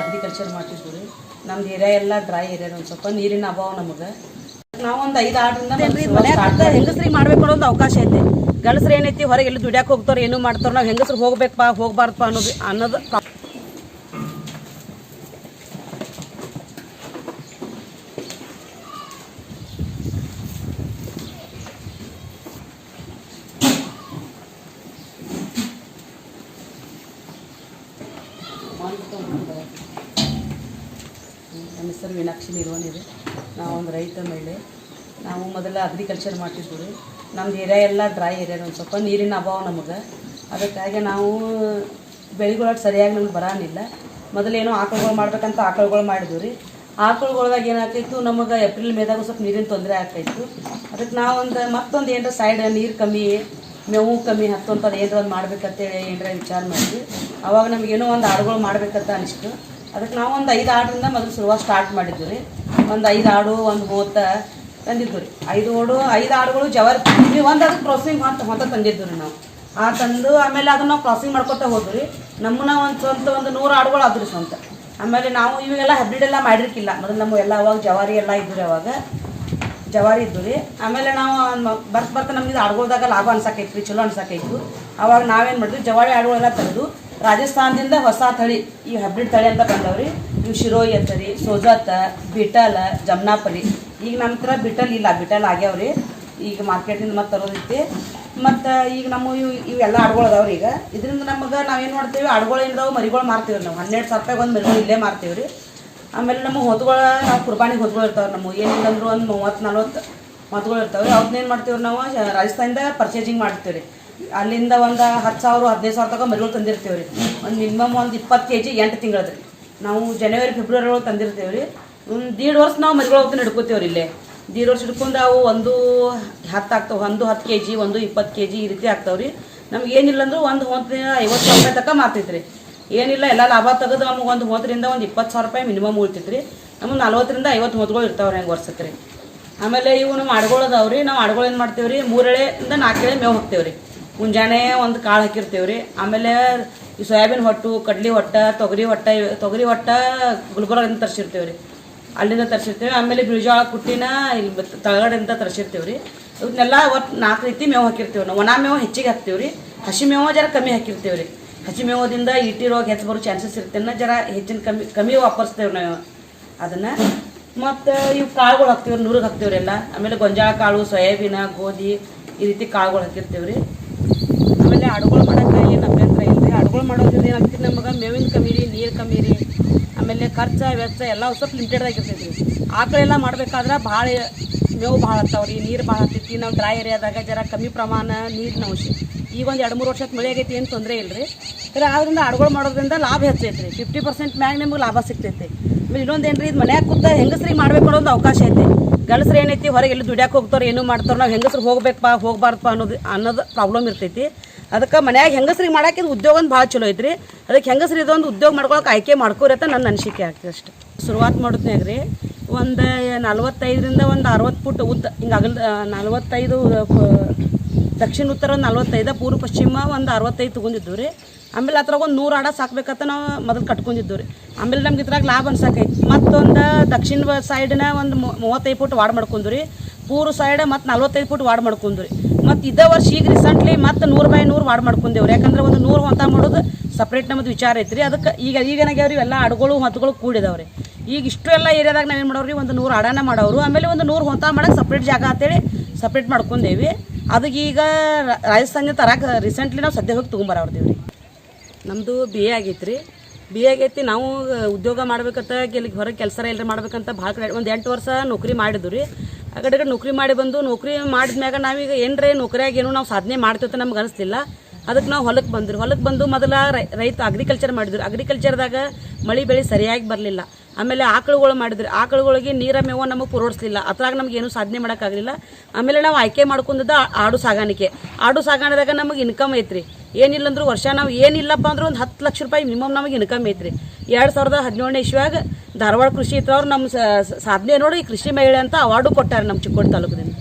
Agriculture ಮಾಡ್ತಿದ್ವಿ ರೀ. ನಮ್ದು ಏರಿಯಾ ಎಲ್ಲ ಡ್ರೈ ಏರಿಯಾ, ಒಂದು ಸ್ವಲ್ಪ ನೀರಿನ ಅಭಾವ ನಮಗೆ. ನಾವೊಂದು 5 ಆರ್ಡ್ರಿಂದ ಹೆಂಗಸ್ರಿಗೆ ಮಾಡ್ಬೇಕು ಅನ್ನೋದು ಅವಕಾಶ ಐತಿ. ಗಂಡಸ್ರು ಏನೈತಿ ಹೊರಗೆ ಎಲ್ಲಿ ದುಡ್ಯಾಕೆ ಹೋಗ್ತಾರೆ, ಏನು ಮಾಡ್ತಾರೆ, ನಾವು ಹೆಂಗಸ್ರು ಹೋಗ್ಬೇಕಪ್ಪ ಹೋಗ್ಬಾರ್ದಪ್ಪ ಅನ್ನೋದು ನನ್ನ ಹೆಸರು ಮೀನಾಕ್ಷಿ ನಿರ್ವಹಣೆ. ನಾವು ಒಂದು ರೈತ ಮಹಿಳೆ. ನಾವು ಮೊದಲು ಅಗ್ರಿಕಲ್ಚರ್ ಮಾಡ್ತಿದ್ವಿ ರೀ. ನಮ್ದು ಏರಿಯಾ ಎಲ್ಲ ಡ್ರೈ ಏರಿಯಾ, ಒಂದು ಸ್ವಲ್ಪ ನೀರಿನ ಅಭಾವ ನಮಗೆ. ಅದಕ್ಕಾಗಿ ನಾವು ಬೆಳೆಗಳು ಸರಿಯಾಗಿ ನಮ್ಗೆ ಬರೋನಿಲ್ಲ. ಮೊದಲೇನೋ ಆಕಳುಗಳು ಮಾಡ್ಬೇಕಂತ ಆಕಳುಗಳು ಮಾಡಿದ್ವಿ ರೀ. ಆಕಳುಗಳ್ದಾಗ ಏನಾಗ್ತಿತ್ತು, ನಮಗೆ ಏಪ್ರಿಲ್ ಮೇದಾಗ ಸ್ವಲ್ಪ ನೀರಿನ ತೊಂದರೆ ಆಗ್ತಾಯಿತ್ತು. ಅದಕ್ಕೆ ನಾವೊಂದು ಮತ್ತೊಂದು ಏನರ ಸೈಡ್ ನೀರು ಕಮ್ಮಿ, ಮೇವು ಕಮ್ಮಿ ಹತ್ತುವಂಥದ್ದು ಏನರ ಒಂದು ಮಾಡ್ಬೇಕಂತೇಳಿ ಏನರ ವಿಚಾರ ಮಾಡಿದ್ವಿ. ಅವಾಗ ನಮಗೇನೋ ಒಂದು ಆಡುಗಳು ಮಾಡ್ಬೇಕಂತ ಅನಿಸ್ತು. ಅದಕ್ಕೆ ನಾವು ಒಂದು 5 ಆರ್ಡ್ರಿಂದ ಮೊದಲು ಶುರುವಾಗಿ ಸ್ಟಾರ್ಟ್ ಮಾಡಿದ್ವಿ ರೀ. ಒಂದು 5 ಆಡು, ಒಂದು ಮೂವತ್ತ ತಂದಿದ್ದು ರೀ. 5 ಆಡುಗಳು ಜವಾರಿ ಒಂದು ಅದಕ್ಕೆ ಕ್ರಾಸಿಂಗ್ ಹೊತ್ತ ತಂದಿದ್ದು ರೀ ನಾವು. ತಂದು ಆಮೇಲೆ ಅದನ್ನು ನಾವು ಕ್ರಾಸಿಂಗ್ ಮಾಡ್ಕೊತಾ ಹೋದ್ವಿ ರೀ. ನಮ್ಮನ್ನ ಒಂದು 100 ಆಡುಗಳು ಆದ್ವು ರೀ ಸ್ವಂತ. ಆಮೇಲೆ ನಾವು ಇವಾಗೆಲ್ಲ ಹಬ್ರಿಡ್ ಎಲ್ಲ ಮಾಡಿರ್ಕಿಲ್ಲ. ಮೊದಲು ನಮ್ಮ ಎಲ್ಲ ಅವಾಗ ಜವಾರಿ ಎಲ್ಲ ಇದ್ದು ರೀ, ಅವಾಗ ಜವಾರಿ ಇದ್ದು ರೀ. ಆಮೇಲೆ ನಾವು ಬರ್ತಾ ನಮಗೆ ಆಡುಗಳ್ದಾಗ ಲಾಭ ಅನ್ಸಕೈತಿ ರೀ, ಚಲೋ ಅನ್ಸಕೈತು. ಅವಾಗ ನಾವೇನು ಮಾಡಿದ್ವಿ, ಜವಾರಿ ಆಡುಗಳೆಲ್ಲ ತೆಗೆದು ರಾಜಸ್ಥಾನದಿಂದ ಹೊಸ ತಳಿ, ಈ ಹಬ್ರಿಡ್ ತಳಿ ಅಂತ ಬಂದವ್ರಿ. ಇವು ಶಿರೋಯಿ ಅಂತರಿ, ಸೋಜಾತ, ಬಿಟಲ್, ಜಮ್ನಾಪರಿ. ಈಗ ನಮ್ಮ ಹತ್ರ ಬಿಟಲ್ ಇಲ್ಲ, ಬಿಟಲ್ ಆಗ್ಯಾವ್ರಿ. ಈಗ ಮಾರ್ಕೆಟಿಂದ ಮತ್ತೆ ತರೋದೈತಿ. ಮತ್ತು ಈಗ ನಮ್ಮ ಇವೆಲ್ಲ ಆಡುಗಳು ಅದಾವ್ರಿ. ಈಗ ಇದರಿಂದ ನಮಗೆ ನಾವೇನು ಮಾಡ್ತೀವಿ, ಆಡುಗಳು ಏನಿದಾವೆ ಮರಿಗಳು ಮಾರ್ತೀವಿ ನಾವು. 12,000 ರೂಪಾಯಿಗೆ ಒಂದು ಮರಿಗಳು ಇಲ್ಲೇ ಮಾರ್ತೀವಿ ರೀ. ಆಮೇಲೆ ನಮ್ಮ ಹೊತ್ಗಳು, ನಾವು ಕುರ್ಬಾನಿಗೆ ಹೊತ್ಗಳು ಇರ್ತಾವೆ. ನಮ್ಮ ಏನಿಲ್ಲ ಅಂದರೂ ಒಂದು 30-40 ಹೊತ್ಗಳು ಇರ್ತಾವೆ. ಅವ್ರನ್ನೇನು ಮಾಡ್ತೀವಿ ನಾವು, ರಾಜಸ್ಥಾನದಿಂದ ಪರ್ಚೇಸಿಂಗ್ ಮಾಡ್ತೀವಿ ರೀ. ಅಲ್ಲಿಂದ ಒಂದು 10,000-15,000 ತನಕ ಮರಿಗಳು ತಂದಿರ್ತೀವಿ ರೀ. ಒಂದು ಮಿನಿಮಮ್ ಒಂದು 20 kg 8 ತಿಂಗಳದ್ದು ರೀ. ನಾವು ಜನವರಿ ಫೆಬ್ರವರಿ ಒಳಗೆ ತಂದಿರ್ತೀವಿ ರೀ. ಒಂದು 1.5 ವರ್ಷ ನಾವು ಮರಿಗಳು ಹೋಗ್ತಾನೆ ಹಿಡ್ಕೋತೀವಿ ರೀ. ಇಲ್ಲೇ 1.5 ವರ್ಷ ಹಿಡ್ಕೊಂಡು ಅವು ಒಂದು 10 ಆಗ್ತಾವೆ, ಒಂದು 10 kg, ಒಂದು 20 kg ಈ ರೀತಿ ಆಗ್ತಾವೆ ರೀ. ನಮ್ಗೆ ಏನಿಲ್ಲ ಅಂದರೂ ಒಂದು ಹೊತ್ತಿನ 50,000 ರೂಪಾಯಿ ತನಕ ಮಾರ್ತೈತೆ ರೀ. ಏನಿಲ್ಲ ಎಲ್ಲ ಲಾಭ ತೆಗೆದು ನಮ್ಗೆ ಒಂದು ಹೊತ್ತರಿಂದ ಒಂದು 20,000 ರೂಪಾಯಿ ಮಿನಿಮಮ್ ಉಳ್ತೈತೆ ರೀ. ನಮಗೆ 40-50 ಹೊತ್ಗಳು ಇರ್ತಾವೆ ರೀ, ಹೆಂಗೆ ವರ್ಷಕ್ಕೆ ರೀ. ಆಮೇಲೆ ಇವು ನಮ್ಮ ಆಡುಗಳು ಅದಾವೆ ರೀ. ನಾವು ಆಡುಗಳು ಏನು ಮಾಡ್ತೀವಿ ರೀ, 3 ಎಳೆಯಿಂದ 4 ಎಳೆ ಮೇವು ಹಾಕ್ತೇವೆ ರೀ. ಮುಂಜಾನೆ ಒಂದು ಕಾಳು ಹಾಕಿರ್ತೀವಿ ರೀ. ಆಮೇಲೆ ಈ ಸೋಯಾಬೀನ್ ಹೊಟ್ಟು, ಕಡ್ಲಿ ಹೊಟ್ಟು, ತೊಗರಿ ಹೊಟ್ಟು ಗುಲ್ಬರ್ಗದಿಂದ ತರಿಸಿರ್ತೀವಿ ರೀ, ಅಲ್ಲಿಂದ ತರಿಸಿರ್ತೀವಿ. ಆಮೇಲೆ ಬಿಳಿಜೋಳ ಕುಟ್ಟಿನ ಇಲ್ಲಿ ತಳಗಡೆಯಿಂದ ತರಿಸಿರ್ತೀವಿ ರೀ. ಇವನ್ನೆಲ್ಲ ಒಟ್ಟು 4 ರೀತಿ ಮೇವು ಹಾಕಿರ್ತೀವಿ ನಾವು. ಒಣ ಮೇವು ಹೆಚ್ಚಿಗೆ ಹಾಕ್ತೀವಿ ರೀ, ಹಸಿ ಮೇವು ಜರ ಕಮ್ಮಿ ಹಾಕಿರ್ತೀವಿ ರೀ. ಹಸಿ ಮೇವದಿಂದ ಇಟಿ ರೋಗ ಹೆಚ್ಚು ಬರೋ ಚಾನ್ಸಸ್ ಇರ್ತೇನೆ, ಜರ ಹೆಚ್ಚಿನ ಕಮ್ಮಿ ವಾಪರಿಸ್ತೇವೆ ನಾವು ಅದನ್ನು. ಮತ್ತು ಇವು ಕಾಳುಗಳು ಹಾಕ್ತೀವಿ, ನುರಿಗೆ ಹಾಕ್ತೀವಿ ರೀ ಎಲ್ಲ. ಆಮೇಲೆ ಗೊಂಜಾಳ ಕಾಳು, ಸೋಯಾಬೀನ, ಗೋಧಿ ಈ ರೀತಿ ಕಾಳುಗಳು ಹಾಕಿರ್ತೀವಿ ರೀ. ಆಮೇಲೆ ಆಡುಗಳು ಮಾಡೋಕ್ಕೆ ಏನು ಅಭ್ಯಂತರ ಇಲ್ಲ ರೀ. ಆಡುಗಳು ಮಾಡೋದ್ರಿಂದ ಏನಾಗ್ತದೆ, ನಮಗೆ ಮೇವಿನ ಕಮ್ಮಿ ರೀ, ನೀರು ಕಮ್ಮಿ ರೀ. ಆಮೇಲೆ ಖರ್ಚು ವೆಚ್ಚ ಎಲ್ಲ ಸ್ವಲ್ಪ ಲಿಮಿಟೆಡ್ದಾಗಿರ್ತೈತಿ ರೀ. ಆಕಳೆಲ್ಲ ಮಾಡಬೇಕಾದ್ರೆ ಭಾಳ ಮೇವು ಭಾಳ ಹತ್ತಾವ್ರಿ, ನೀರು ಭಾಳ ಹತ್ತೈತಿ. ನಾವು ಡ್ರೈ ಏರಿಯಾದಾಗ ಜರ ಕಮ್ಮಿ ಪ್ರಮಾಣ ನೀರಿನ ಅಂಶ. ಈಗ ಒಂದು 2-3 ವರ್ಷಕ್ಕೆ ಮಳೆ ಆಗೈತಿ, ಏನು ತೊಂದರೆ ಇಲ್ಲ ರೀ. ಆದ್ದರಿಂದ ಆಡುಗಳು ಮಾಡೋದ್ರಿಂದ ಲಾಭ ಹೆಚ್ಚೈತೆ ರೀ. 50% ಮ್ಯಾಗ ನಿಮ್ಗೆ ಲಾಭ ಸಿಗ್ತೈತಿ. ಆಮೇಲೆ ಇನ್ನೊಂದು ಏನು ರೀ, ಇದು ಮನ್ಯಾಗ ಕೂತ ಹೆಂಗಸ್ರಿಗೆ ಮಾಡ್ಬೇಕು ಅನ್ನೋದು ಅವಕಾಶ ಐತಿ. ಗಂಡಸ್ರು ಏನೈತಿ ಹೊರಗೆ ಎಲ್ಲಿ ದುಡ್ಯಾಕೆ ಹೋಗ್ತಾರೆ, ಏನು ಮಾಡ್ತಾರೆ, ನಾವು ಹೆಂಗಸ್ರು ಹೋಗ್ಬೇಕಪ್ಪ ಹೋಗ್ಬಾರ್ದಪ್ಪ ಅನ್ನೋದು ಪ್ರಾಬ್ಲಮ್ ಇರ್ತೈತಿ. ಅದಕ್ಕೆ ಮನ್ಯಾಗ ಹೆಂಗಸ್ರಿಗೆ ಮಾಡೋಕೆ ಇದು ಉದ್ಯೋಗ ಒಂದು ಭಾಳ ಚಲೋ ಐತ್ರಿ. ಅದಕ್ಕೆ ಹೆಂಗಸ್ರು ಇದೊಂದು ಉದ್ಯೋಗ ಮಾಡ್ಕೊಳಕ್ಕೆ ಆಯ್ಕೆ ಮಾಡ್ಕೋರಿ ಅಂತ ನನ್ನ ಅನಿಸಿಕೆ ಆಗ್ತದೆ ಅಷ್ಟೆ. ಶುರುವಾತು ಮಾಡೋದ್ನಾಗ ರೀ ಒಂದು 45ರಿಂದ ಒಂದು 60 ಫುಟ್ ಉದ್ದ ಹಿಂಗೆ 45 ದಕ್ಷಿಣ ಉತ್ತರ ಒಂದು 45, ಪೂರ್ವ ಪಶ್ಚಿಮ ಒಂದು 65 ತೊಗೊಂಡಿದ್ದು ರೀ. ಆಮೇಲೆ ಅದ್ರಾಗ ಒಂದು 100 ಆಡ ಸಾಕ್ಬೇಕಂತ ನಾವು ಮೊದಲು ಕಟ್ಕೊಂಡಿದ್ದು ರೀ. ಆಮೇಲೆ ನಮ್ಗೆ ಇದ್ರಾಗ ಲಾಭ ಅನ್ಸಕೈತಿ. ಮತ್ತೊಂದು ದಕ್ಷಿಣ ಸೈಡ್ನ ಒಂದು 35 ಫುಟ್ ವಾಡ್ ಮಾಡ್ಕೊಂಡು ರೀ, ಪೂರ್ವ ಸೈಡ್ ಮತ್ತು 45 ಫುಟ್ ವಾಡ್ ಮಾಡ್ಕೊಂಡು ರೀ. ಮತ್ತು ಇದೇ ವರ್ಷ ಈಗ ರೀಸೆಂಟ್ಲಿ ಮತ್ತು 100/100 ವಾಡ್ ಮಾಡ್ಕೊಂಡೇವ್ರಿ. ಯಾಕಂದ್ರೆ ಒಂದು 100 ಹೊಂತ ಮಾಡೋದು ಸಪ್ರೇಟ್ ನಮ್ಮದು ವಿಚಾರ ಐತ್ರಿ. ಅದಕ್ಕೆ ಈಗೇನಾಗ್ಯಾವ್ರಿ, ಎಲ್ಲ ಆಡುಗಳು ಹೊತ್ತಗಳು ಕೂಡಿದಾವ್ರಿ. ಈಗ ಇಷ್ಟು ಎಲ್ಲ ಏರಿಯಾದಾಗ ನಾವೇನು ಮಾಡೋರಿ, ಒಂದು 100 ಆಡಾನ ಮಾಡೋರು. ಆಮೇಲೆ ಒಂದು 100 ಹೊಂತ ಮಾಡೋಕೆ ಸಪ್ರೇಟ್ ಜಾಗ ಅಂತೇಳಿ ಸಪ್ರೇಟ್ ಮಾಡ್ಕೊಂಡೇವಿ. ಅದಕ್ಕೆ ಈಗ ರಾಜಸ್ಥಾನ ತರಕ್ಕೆ ರೀಸೆಂಟ್ಲಿ ನಾವು ಸದ್ಯ ಹೋಗಿ ತೊಗೊಂಬರವ್ರದೇವ್ರಿ. ನಮ್ಮದು BA ಆಗೈತೆ ರೀ. BA ಆಗೈತಿ. ನಾವು ಉದ್ಯೋಗ ಮಾಡ್ಬೇಕಂತ ಹೊರಗೆ ಕೆಲಸ ಎಲ್ಲರೂ ಮಾಡ್ಬೇಕಂತ ಭಾಳ ಕಡೆ ಒಂದು 8 ವರ್ಷ ನೌಕರಿ ಮಾಡಿದ್ದು ರೀ. ಆ ಕಡೆ ನೌಕರಿ ಮಾಡಿ ಬಂದು ನೌಕರಿ ಮಾಡಿದ್ಮ್ಯಾಗ ನಾವೀಗ ಏನರೇ ನೌಕರಿಯಾಗ ಏನೂ ನಾವು ಸಾಧನೆ ಮಾಡ್ತೀವಿ ನಮ್ಗೆ ಅನಿಸ್ಲಿಲ್ಲ. ಅದಕ್ಕೆ ನಾವು ಹೊಲಕ್ಕೆ ಬಂದು ಮೊದಲ ರೈತ ಅಗ್ರಿಕಲ್ಚರ್ ಮಾಡಿದ್ರು. ಅಗ್ರಿಕಲ್ಚರ್ದಾಗ ಮಳೆ ಬೆಳೆ ಸರಿಯಾಗಿ ಬರಲಿಲ್ಲ. ಆಮೇಲೆ ಆಕಳುಗಳು ಮಾಡಿದ್ರು. ಆಕಳುಗಳಿಗೆ ನೀರ ಮೇವು ನಮಗೆ ಪೂರೈಸಲಿಲ್ಲ. ಅದ್ರಾಗ ನಮ್ಗೆ ಏನೂ ಸಾಧನೆ ಮಾಡೋಕ್ಕಾಗಲಿಲ್ಲ. ಆಮೇಲೆ ನಾವು ಆಯ್ಕೆ ಮಾಡ್ಕೊಂಡಿದ್ದ ಆಡು ಸಾಗಾಣಿಕೆದಾಗ ನಮಗೆ ಇನ್ಕಮ್ ಐತ್ರಿ. ಏನಿಲ್ಲ ಅಂದ್ರೂ ವರ್ಷ ನಾವು ಏನಿಲ್ಲಪ್ಪ ಅಂದ್ರೆ ಒಂದು 10 ಲಕ್ಷ ರೂಪಾಯಿ ಮಿನಿಮಮ್ ನಮಗೆ ಇನ್ಕಮ್ ಐತ್ರಿ. 2017ನೇ ಇಸ್ವಿಯಾಗ ಧಾರವಾಡ ಕೃಷಿ ಇತ್ತವ್ರು ನಮ್ಮ ಸಾಧನೆ ನೋಡಿ ಕೃಷಿ ಮಹಿಳೆ ಅಂತ ಅವಾರ್ಡು ಕೊಟ್ಟಾರೆ ನಮ್ಮ ಚಿಕ್ಕೋಡಿ ತಾಲೂಕದಿಂದ.